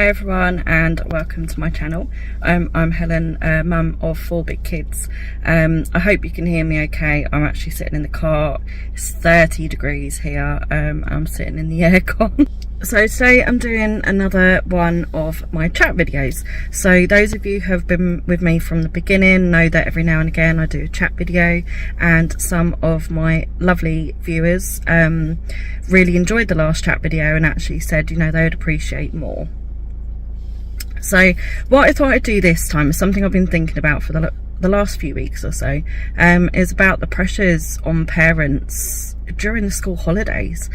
Hi everyone and welcome to my channel. I'm Helen, mum of 4 big kids. I hope you can hear me okay. I'm actually sitting in the car. It's 30 degrees here. I'm sitting in the aircon. So today I'm doing another one of my chat videos. So those of you who have been with me from the beginning know that every now and again I do a chat video, and some of my lovely viewers really enjoyed the last chat video and actually said, you know, they would appreciate more. So what I thought I'd do this time is something I've been thinking about for the last few weeks or so, is about the pressures on parents during the school holidays.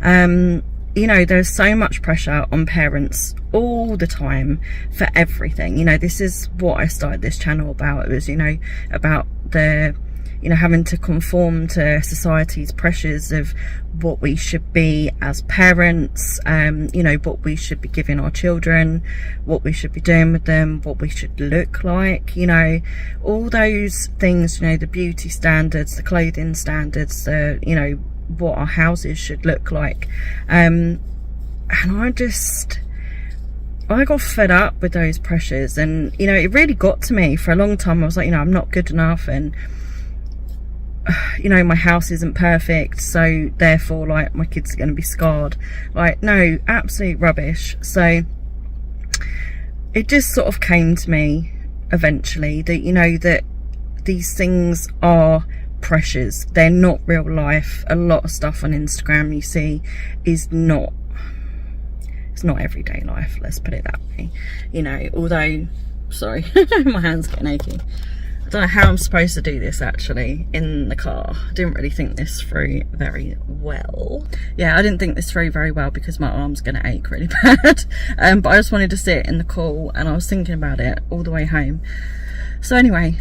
You know, there's so much pressure on parents all the time for everything. You know, this is what I started this channel about. It was, you know, about the, you know, having to conform to society's pressures of what we should be as parents, you know, what we should be giving our children, what we should be doing with them, what we should look like, you know, all those things, you know, the beauty standards, the clothing standards, the, you know, what our houses should look like. And I got fed up with those pressures, and, you know, it really got to me for a long time. I was like, you know, I'm not good enough, and you know, my house isn't perfect, so therefore, like, my kids are going to be scarred. Like, no, absolute rubbish. So it just sort of came to me eventually that, you know, that these things are pressures. They're not real life. A lot of stuff on Instagram you see is not, it's not everyday life, let's put it that way. You know, although, sorry, my hand's getting achy. I don't know how I'm supposed to do this actually in the car. I didn't really think this through very well. Yeah, I didn't think this through very well because my arm's gonna ache really bad. But I just wanted to sit in the cool, and I was thinking about it all the way home. So anyway,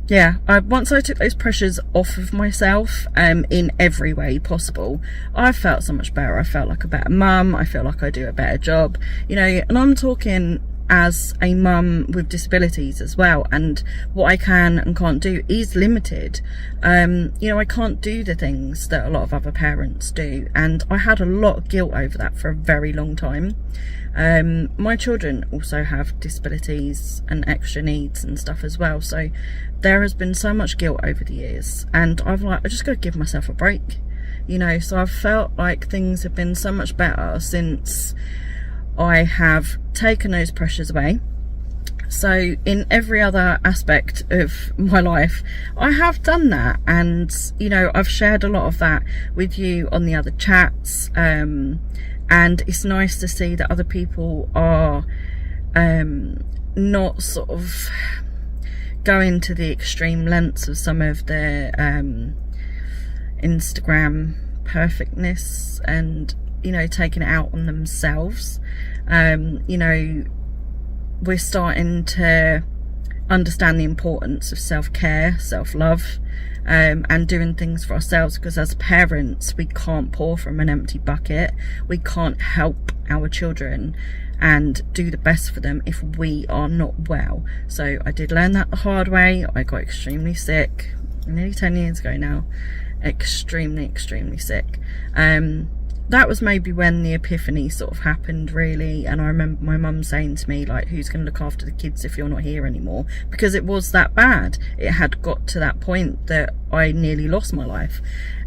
yeah, once I took those pressures off of myself, in every way possible, I felt so much better. I felt like a better mum. I feel like I do a better job, you know, and I'm talking as a mum with disabilities as well, and what I can and can't do is limited. You know, I can't do the things that a lot of other parents do, and I had a lot of guilt over that for a very long time. My children also have disabilities and extra needs and stuff as well, so there has been so much guilt over the years, and I just got to give myself a break, you know. So I've felt like things have been so much better since I have taken those pressures away. So in every other aspect of my life, I have done that, and, you know, I've shared a lot of that with you on the other chats, and it's nice to see that other people are not sort of going to the extreme lengths of some of the Instagram perfectness, and, you know, taking it out on themselves. You know, we're starting to understand the importance of self-care, self-love, and doing things for ourselves, because as parents we can't pour from an empty bucket. We can't help our children and do the best for them if we are not well. So I did learn that the hard way. I got extremely sick nearly 10 years ago now. Extremely sick. That was maybe when the epiphany sort of happened, really. And I remember my mum saying to me, like, who's going to look after the kids if you're not here anymore? Because it was that bad. It had got to that point that I nearly lost my life.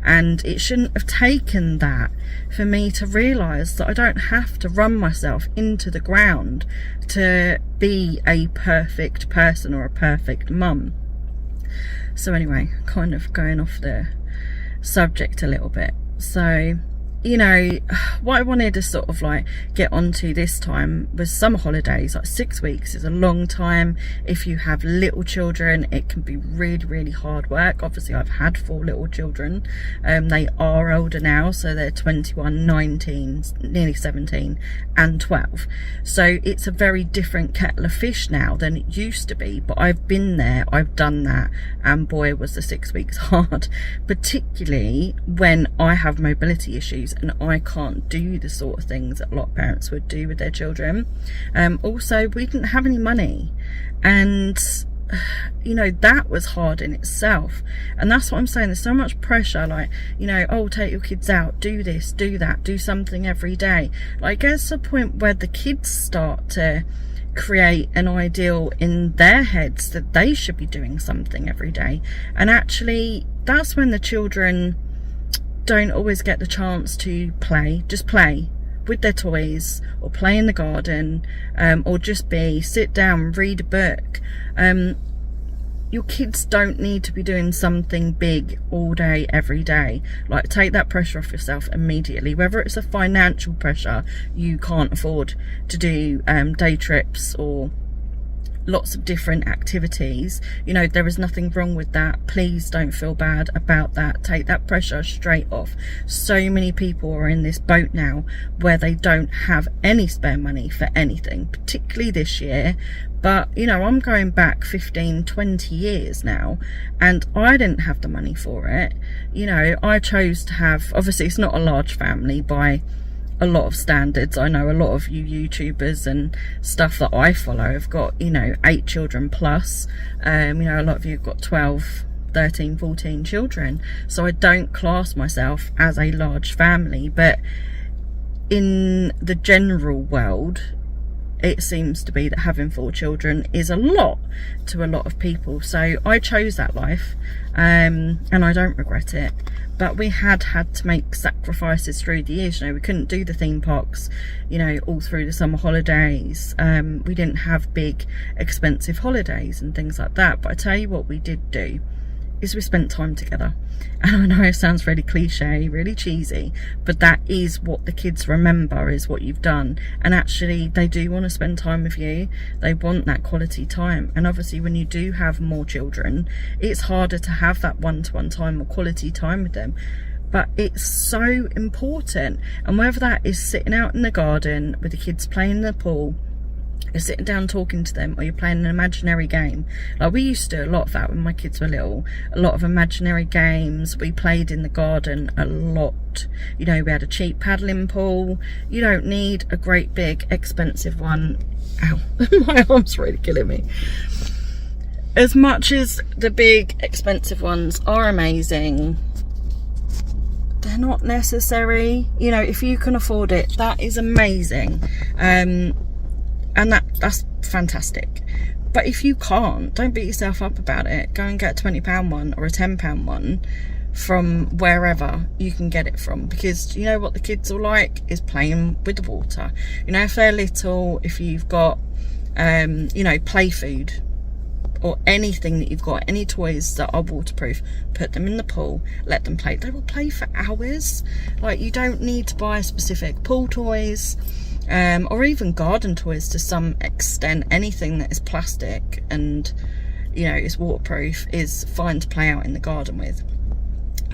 And it shouldn't have taken that for me to realise that I don't have to run myself into the ground to be a perfect person or a perfect mum. So anyway, kind of going off the subject a little bit. So, you know, what I wanted to sort of like get onto this time was summer holidays. Like 6 weeks is a long time. If you have little children, it can be really hard work. Obviously I've had 4 little children. They are older now, so they're 21, 19, nearly 17 and 12. So it's a very different kettle of fish now than it used to be, but I've been there, I've done that, and boy was the 6 weeks hard, particularly when I have mobility issues and I can't do the sort of things that a lot of parents would do with their children. Also, we didn't have any money, and you know, that was hard in itself. And that's what I'm saying, there's so much pressure, like, you know, oh, take your kids out, do this, do that, do something every day. Like, it gets to a point where the kids start to create an ideal in their heads that they should be doing something every day, and actually that's when the children don't always get the chance to just play with their toys, or play in the garden, or just sit down, read a book. Your kids don't need to be doing something big all day, every day. Like, take that pressure off yourself immediately. Whether it's a financial pressure, you can't afford to do day trips or lots of different activities, you know, there is nothing wrong with that. Please don't feel bad about that. Take that pressure straight off. So many people are in this boat now where they don't have any spare money for anything, particularly this year. But, you know, I'm going back 15, 20 years now, and I didn't have the money for it. You know, I chose to have, obviously it's not a large family by a lot of standards. I know a lot of you YouTubers and stuff that I follow have got, you know, 8 children plus. You know, a lot of you have got 12, 13, 14 children. So I don't class myself as a large family, but in the general world, it seems to be that having 4 children is a lot to a lot of people. So I chose that life, and I don't regret it. But we had to make sacrifices through the years. You know, we couldn't do the theme parks, you know, all through the summer holidays. We didn't have big, expensive holidays and things like that. But I tell you what we did do is we spent time together. And I know it sounds really cliche, really cheesy, but that is what the kids remember, is what you've done. And actually they do want to spend time with you. They want that quality time. And obviously when you do have more children, it's harder to have that one-to-one time or quality time with them. But it's so important. And whether that is sitting out in the garden with the kids playing in the pool, you're sitting down talking to them, or you're playing an imaginary game. Like, we used to do a lot of that when my kids were little. A lot of imaginary games. We played in the garden a lot. You know, we had a cheap paddling pool. You don't need a great big expensive one. Ow, my arm's really killing me. As much as the big expensive ones are amazing, they're not necessary. You know, if you can afford it, that is amazing. And that's fantastic. But if you can't, don't beat yourself up about it. Go and get a £20 one or a £10 one from wherever you can get it from, because you know what the kids will like is playing with the water. You know, if they're little, if you've got you know, play food or anything that you've got, any toys that are waterproof, put them in the pool, let them play. They will play for hours. Like, you don't need to buy specific pool toys, or even garden toys to some extent. Anything that is plastic and, you know, is waterproof is fine to play out in the garden with.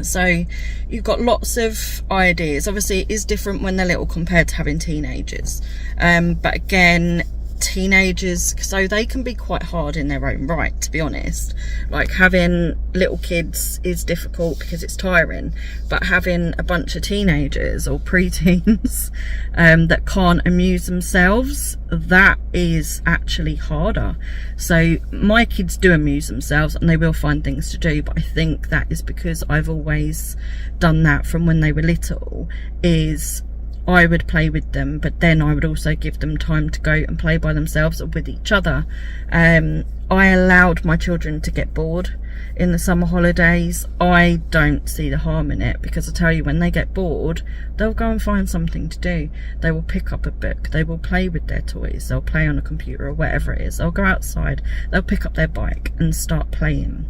So you've got lots of ideas. Obviously it is different when they're little compared to having teenagers, but again, teenagers, so they can be quite hard in their own right, to be honest. Like, having little kids is difficult because it's tiring, but having a bunch of teenagers or preteens that can't amuse themselves, that is actually harder. So my kids do amuse themselves and they will find things to do, but I think that is because I've always done that from when they were little. Is I would play with them, but then I would also give them time to go and play by themselves or with each other. I allowed my children to get bored in the summer holidays. I don't see the harm in it, because I tell you, when they get bored, they'll go and find something to do. They will pick up a book, they will play with their toys, they'll play on a computer or whatever it is. They'll go outside, they'll pick up their bike and start playing.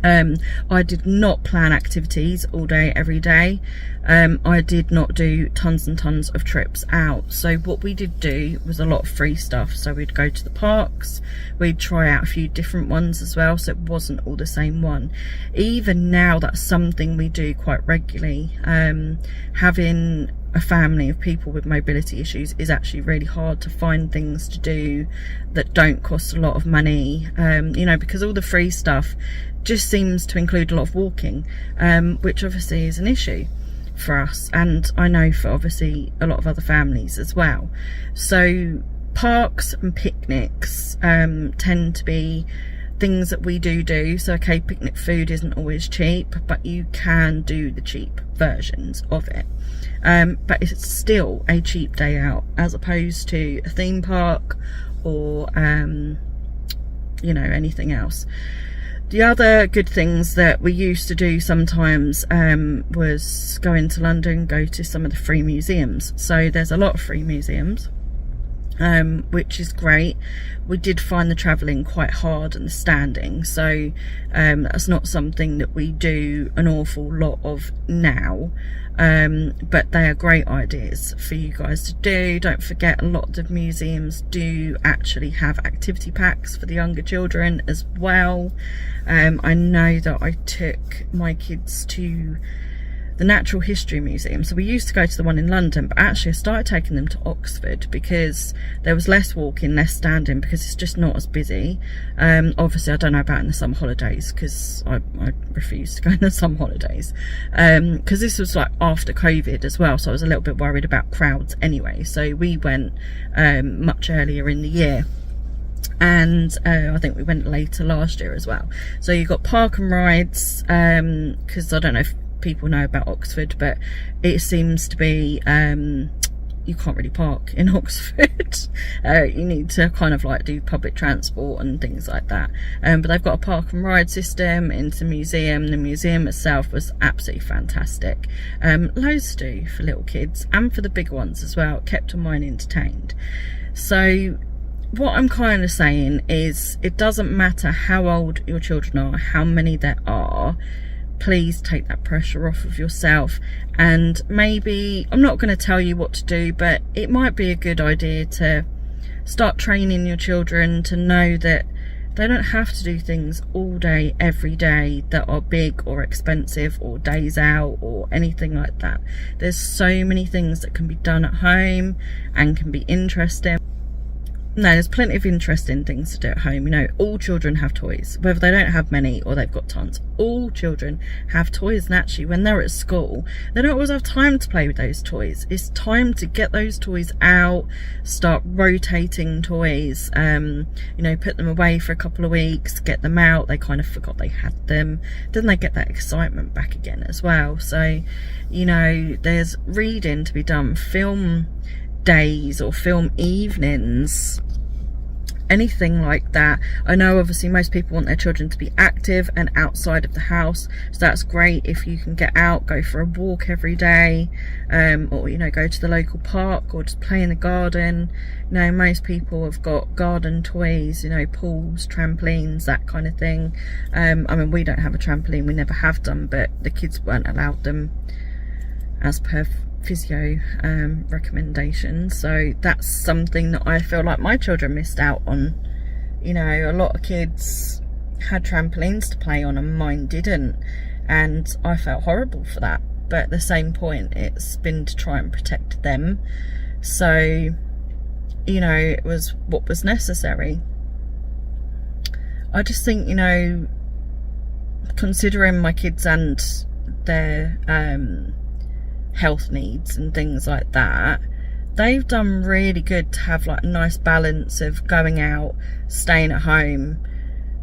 I did not plan activities all day, every day. I did not do tons and tons of trips out. So what we did do was a lot of free stuff. So we'd go to the parks, we'd try out a few different ones as well, so it wasn't all the same one. Even now, that's something we do quite regularly. Having a family of people with mobility issues is actually really hard to find things to do that don't cost a lot of money, you know, because all the free stuff just seems to include a lot of walking, which obviously is an issue for us, and I know for obviously a lot of other families as well. So parks and picnics tend to be things that we do. So okay, picnic food isn't always cheap, but you can do the cheap versions of it. But it's still a cheap day out, as opposed to a theme park or you know, anything else. The other good things that we used to do sometimes was go into London, go to some of the free museums. So there's a lot of free museums, which is great. We did find the travelling quite hard and the standing, so that's not something that we do an awful lot of now, but they are great ideas for you guys to do. Don't forget, a lot of museums do actually have activity packs for the younger children as well. I know that I took my kids to the Natural History Museum. So we used to go to the one in London, but actually I started taking them to Oxford because there was less walking, less standing, because it's just not as busy. Obviously I don't know about in the summer holidays, because I refuse to go in the summer holidays, because this was like after COVID as well, so I was a little bit worried about crowds anyway. So we went much earlier in the year, and I think we went later last year as well. So you got park and rides, because I don't know if people know about Oxford, but it seems to be you can't really park in Oxford. You need to kind of like do public transport and things like that, but they've got a park and ride system into the museum. The museum itself was absolutely fantastic. Loads to do for little kids and for the big ones as well. It kept my mind entertained. So what I'm kind of saying is, it doesn't matter how old your children are, how many there are, please take that pressure off of yourself. And maybe, I'm not going to tell you what to do, but it might be a good idea to start training your children to know that they don't have to do things all day, every day, that are big or expensive or days out or anything like that. There's so many things that can be done at home and can be interesting. No, there's plenty of interesting things to do at home. You know, all children have toys, whether they don't have many or they've got tons. All children have toys, and actually when they're at school, they don't always have time to play with those toys. It's time to get those toys out, start rotating toys, you know, put them away for a couple of weeks, get them out. They kind of forgot they had them. Then they get that excitement back again as well. So, you know, there's reading to be done, film days or film evenings, anything like that. I know obviously most people want their children to be active and outside of the house, so that's great if you can get out, go for a walk every day, or you know, go to the local park or just play in the garden. You know, most people have got garden toys, you know, pools, trampolines, that kind of thing. I mean, we don't have a trampoline, we never have done, but the kids weren't allowed them as per physio recommendations. So that's something that I feel like my children missed out on. You know, a lot of kids had trampolines to play on and mine didn't, and I felt horrible for that, but at the same point it's been to try and protect them. So, you know, it was what was necessary. I just think, you know, considering my kids and their health needs and things like that, they've done really good to have like a nice balance of going out, staying at home,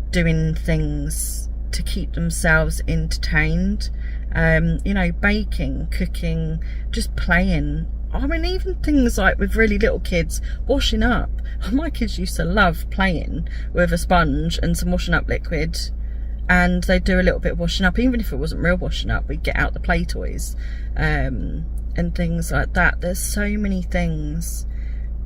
doing things to keep themselves entertained, you know, baking, cooking, just playing. I mean, even things like with really little kids, washing up. My kids used to love playing with a sponge and some washing up liquid, and they'd do a little bit of washing up. Even if it wasn't real washing up, we'd get out the play toys and things like that. There's so many things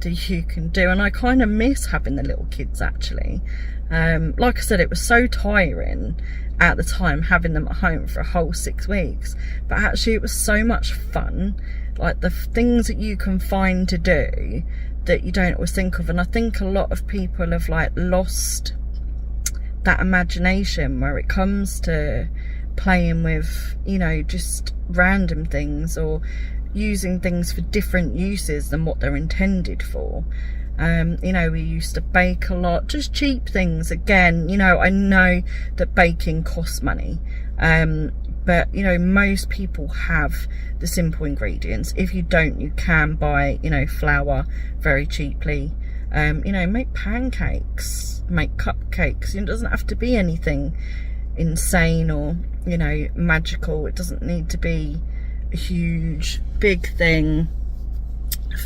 that you can do, and I kind of miss having the little kids actually. Like I said, it was so tiring at the time having them at home for a whole 6 weeks, but actually it was so much fun. Like the things that you can find to do that you don't always think of, and I think a lot of people have like lost that imagination where it comes to playing with, you know, just random things or using things for different uses than what they're intended for. You know, we used to bake a lot, just cheap things. Again, you know, I know that baking costs money, but you know, most people have the simple ingredients. If you don't, you can buy, you know, flour very cheaply, You know, make pancakes, make cupcakes. It doesn't have to be anything insane or, you know, magical. It doesn't need to be a huge big thing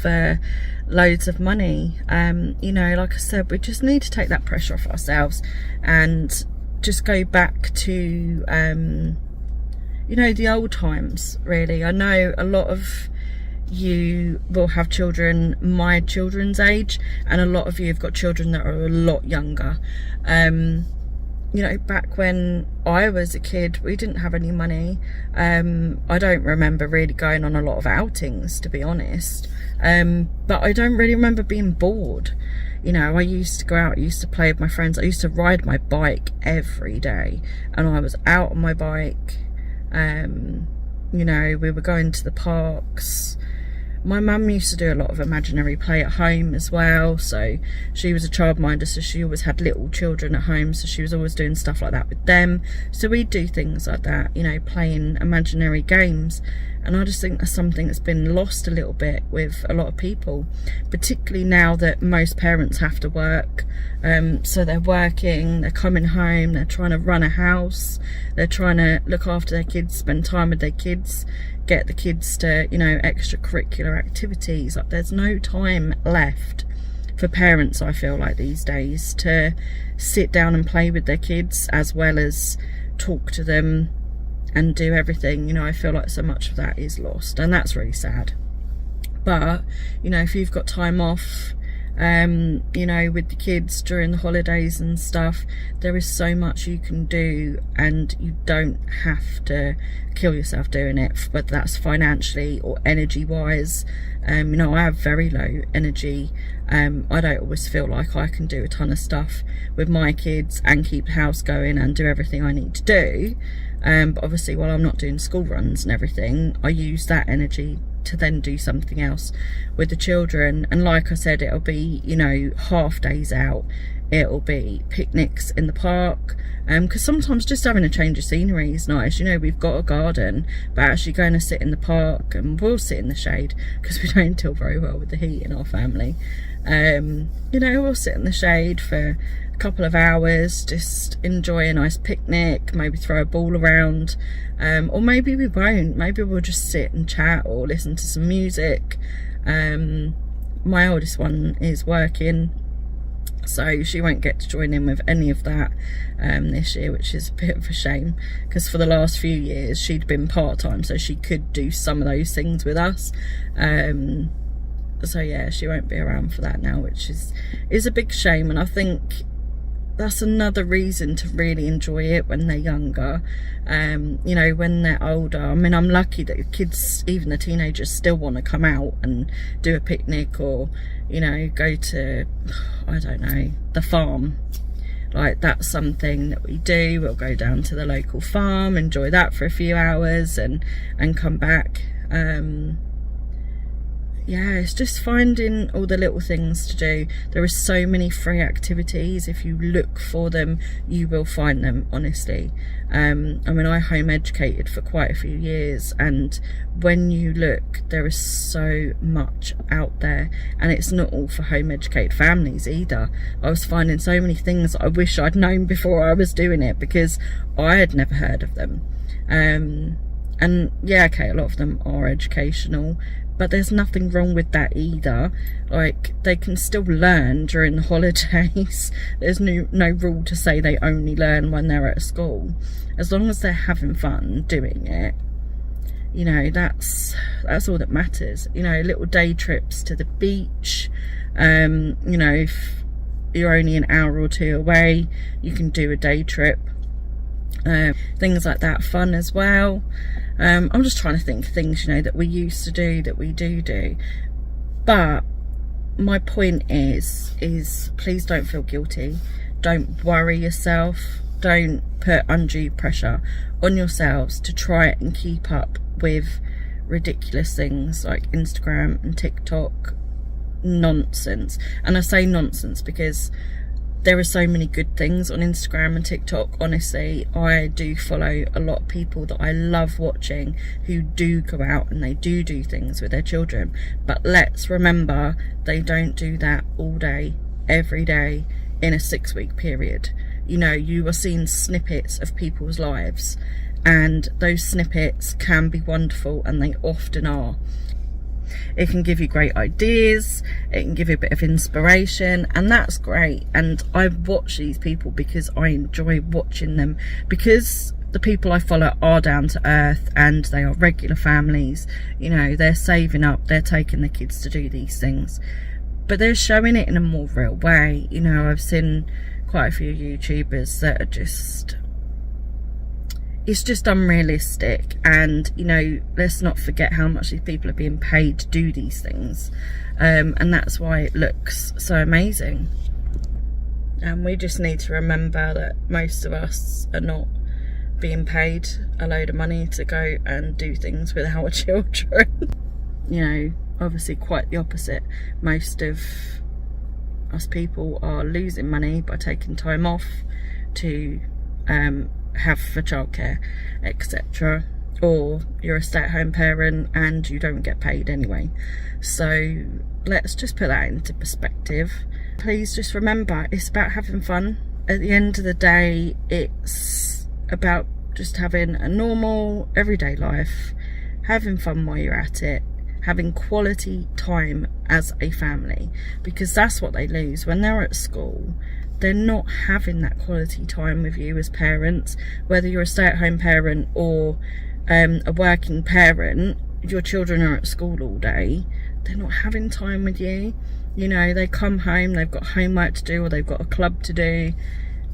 for loads of money. You know, like I said, we just need to take that pressure off ourselves and just go back to you know, the old times, really. I know a lot of you will have children my children's age, and a lot of you have got children that are a lot younger. You know, back when I was a kid, we didn't have any money. I don't remember really going on a lot of outings, to be honest. But I don't really remember being bored. You know, I used to go out, I used to play with my friends, I used to ride my bike every day, and I was out on my bike. You know, we were going to the parks. My mum used to do a lot of imaginary play at home as well, so she was a childminder, so she always had little children at home, so she was always doing stuff like that with them. So we'd do things like that, you know, playing imaginary games. And I just think that's something that's been lost a little bit with a lot of people, particularly now that most parents have to work. So they're working, they're coming home, they're trying to run a house, they're trying to look after their kids, spend time with their kids, get the kids to, you know, extracurricular activities. Like, there's no time left for parents, I feel like, these days, to sit down and play with their kids as well as talk to them and do everything. You know, I feel like so much of that is lost, and that's really sad. But, you know, if you've got time off, you know, with the kids during the holidays and stuff, there is so much you can do, and you don't have to kill yourself doing it, whether that's financially or energy wise. You know, I have very low energy. I don't always feel like I can do a ton of stuff with my kids and keep the house going and do everything I need to do. But obviously, while I'm not doing school runs and everything, I use that energy to then do something else with the children. And like I said, it'll be, you know, half days out, it'll be picnics in the park, because sometimes just having a change of scenery is nice. You know, we've got a garden, but actually going to sit in the park, and we'll sit in the shade because we don't deal very well with the heat in our family. You know, we'll sit in the shade for a couple of hours, just enjoy a nice picnic, maybe throw a ball around, or maybe we won't. Maybe we'll just sit and chat or listen to some music. My oldest one is working, so she won't get to join in with any of that this year, which is a bit of a shame, because for the last few years she'd been part-time, so she could do some of those things with us. So yeah, she won't be around for that now, which is a big shame. And I think that's another reason to really enjoy it when they're younger. You know, when they're older, I mean, I'm lucky that the kids, even the teenagers, still want to come out and do a picnic, or, you know, go to, I don't know, the farm. Like, that's something that we do. We'll go down to the local farm, enjoy that for a few hours, and come back. Yeah, it's just finding all the little things to do. There are so many free activities. If you look for them, you will find them, honestly. I mean, I home educated for quite a few years, and when you look, there is so much out there, and it's not all for home educated families either. I was finding so many things I wish I'd known before I was doing it, because I had never heard of them. And yeah, okay, a lot of them are educational, but there's nothing wrong with that either. Like, they can still learn during the holidays. There's no rule to say they only learn when they're at school. As long as they're having fun doing it, you know, that's all that matters. You know, little day trips to the beach. You know, if you're only an hour or two away, you can do a day trip. Things like that, fun as well. I'm just trying to think of things, you know, that we used to do, that we do. But my point is please don't feel guilty. Don't worry yourself. Don't put undue pressure on yourselves to try and keep up with ridiculous things like Instagram and TikTok nonsense. And I say nonsense because there are so many good things on Instagram and TikTok. Honestly, I do follow a lot of people that I love watching who do go out and they do things with their children. But let's remember, they don't do that all day, every day, in a 6-week period. You know, you are seeing snippets of people's lives, and those snippets can be wonderful, and they often are. It can give you great ideas, it can give you a bit of inspiration, and that's great. And I watch these people because I enjoy watching them, because the people I follow are down to earth and they are regular families. You know, they're saving up, they're taking the kids to do these things, but they're showing it in a more real way. You know, I've seen quite a few YouTubers that are just, it's just unrealistic. And you know, let's not forget how much these people are being paid to do these things, and that's why it looks so amazing. And we just need to remember that most of us are not being paid a load of money to go and do things with our children. You know, obviously quite the opposite. Most of us people are losing money by taking time off to have for childcare, etc. Or you're a stay-at-home parent and you don't get paid anyway. So let's just put that into perspective. Please just remember, it's about having fun. At the end of the day, it's about just having a normal everyday life, having fun while you're at it, having quality time as a family, because that's what they lose when they're at school. They're not having that quality time with you as parents. Whether you're a stay-at-home parent or a working parent, your children are at school all day, they're not having time with you. You know, they come home, they've got homework to do, or they've got a club to do,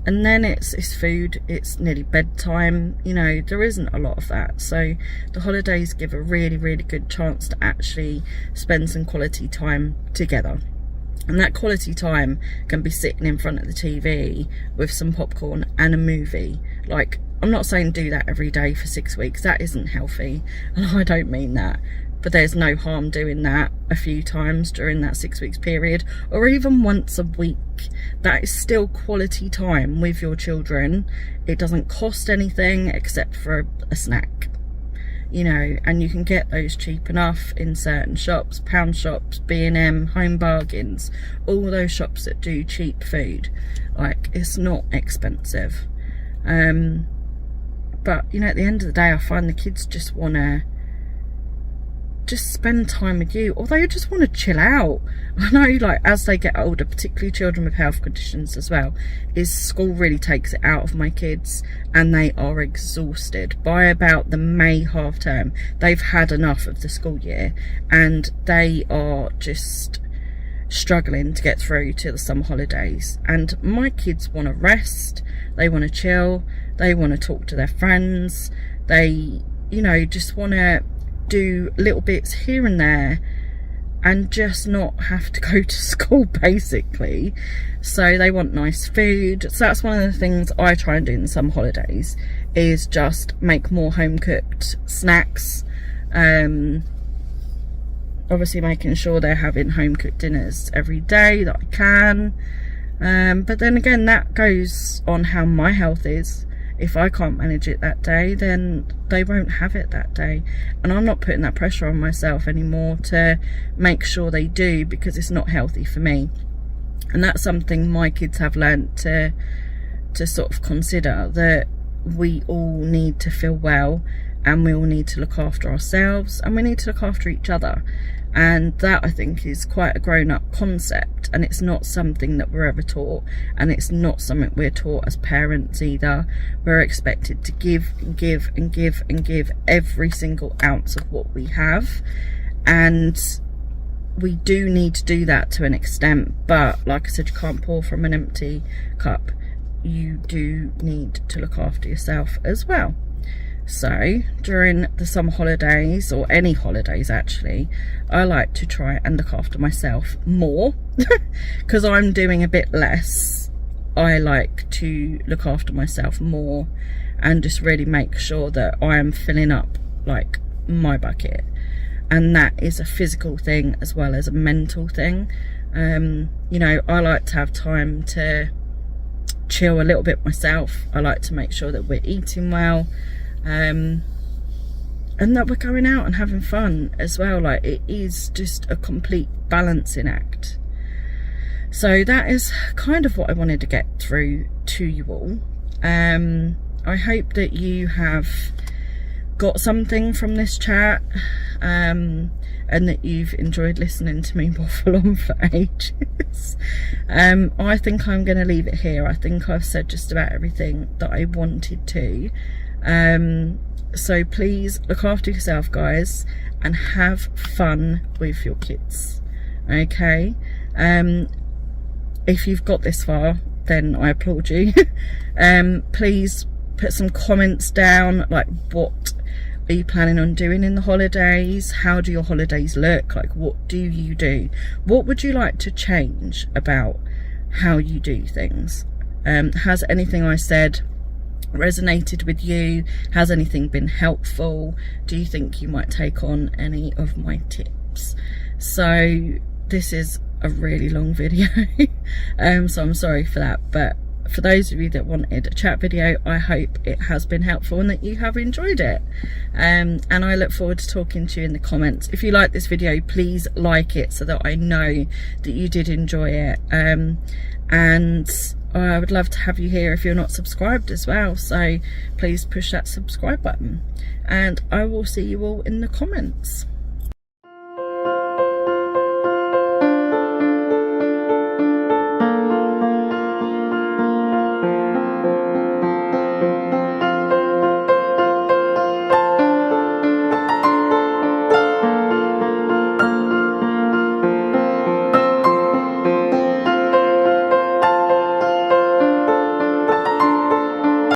and then it's food, it's nearly bedtime. You know, there isn't a lot of that. So the holidays give a really, really good chance to actually spend some quality time together. And that quality time can be sitting in front of the TV with some popcorn and a movie. Like, I'm not saying do that every day for 6 weeks. That isn't healthy. And I don't mean that. But there's no harm doing that a few times during that 6 weeks period, or even once a week. That is still quality time with your children. It doesn't cost anything except for a snack. You know, and you can get those cheap enough in certain shops, pound shops, B&M, Home Bargains, all those shops that do cheap food. Like, it's not expensive. But you know, at the end of the day, I find the kids just want to just spend time with you, or they just want to chill out. I know, like, as they get older, particularly children with health conditions as well, is school really takes it out of my kids, and they are exhausted by about the May half term. They've had enough of the school year, and they are just struggling to get through to the summer holidays. And my kids want to rest, they want to chill, they want to talk to their friends, they, you know, just want to do little bits here and there and just not have to go to school, basically. So they want nice food. So that's one of the things I try and do in some holidays, is just make more home cooked snacks. Obviously making sure they're having home cooked dinners every day that I can. But then again, that goes on how my health is. If I can't manage it that day, then they won't have it that day. And I'm not putting that pressure on myself anymore to make sure they do, because it's not healthy for me. And that's something my kids have learnt to sort of consider, that we all need to feel well, and we all need to look after ourselves, and we need to look after each other. And that, I think, is quite a grown-up concept, and it's not something that we're ever taught, and it's not something we're taught as parents either. We're expected to give and give and give and give every single ounce of what we have, and we do need to do that to an extent, but like I said, you can't pour from an empty cup. You do need to look after yourself as well. So during the summer holidays, or any holidays actually, I like to try and look after myself more because I'm doing a bit less. I like to look after myself more and just really make sure that I am filling up like my bucket, and that is a physical thing as well as a mental thing. You know, I like to have time to chill a little bit myself. I like to make sure that we're eating well, and that we're going out and having fun as well. Like, it is just a complete balancing act. So that is kind of what I wanted to get through to you all. I hope that you have got something from this chat, and that you've enjoyed listening to me waffle on for ages. I think I'm going to leave it here. I think I've said just about everything that I wanted to. So please look after yourself, guys, and have fun with your kids. Okay? If you've got this far, then I applaud you. Please put some comments down, like, what are you planning on doing in the holidays? How do your holidays look? Like, what do you do? What would you like to change about how you do things? Has anything I said resonated with you? Has anything been helpful? Do you think you might take on any of my tips? So this is a really long video, so I'm sorry for that, but for those of you that wanted a chat video, I hope it has been helpful and that you have enjoyed it, and I look forward to talking to you in the comments. If you like this video, please like it so that I know that you did enjoy it, and I would love to have you here if you're not subscribed as well, so please push that subscribe button, and I will see you all in the comments.